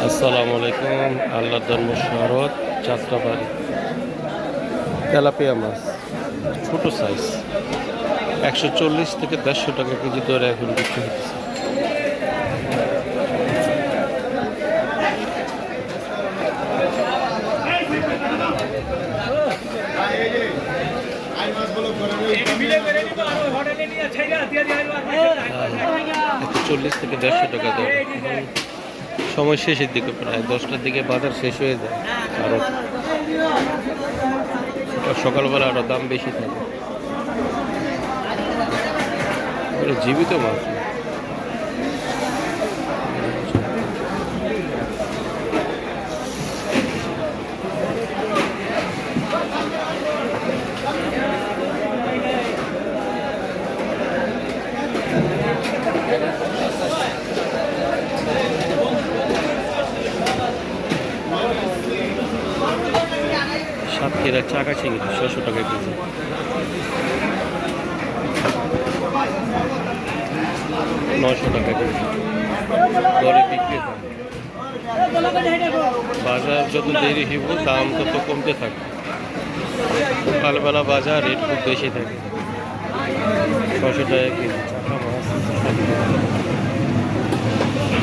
আসসালামু আলাইকুম। আল্লাহ ধর্ম শহরত যাত্রাবাড়ি তেলাপিয়া মাছ ছোট সাইজ 140 থেকে 150 টাকা কেজি দরে এখন বিক্রি হচ্ছে। একশো 40 থেকে 150 টাকা দরে। সময় শেষের দিকে প্রায় 10টার দিকে বাজার শেষ হয়ে যায়, কারণ সকালবেলা আরো দাম বেশি থাকে। জীবিত মাছ সাতক্ষীরা চাকা চিংড়ি 600 টাকা কেজি। নয়শো টাকা কেজি দরে বিক্রি হয়। বাজার যত দেরি হইব দাম তত কমতে থাকে। সকালবেলা বাজার রেট খুব বেশি থাকে। 600 টাকা কেজি চাকা মাছ।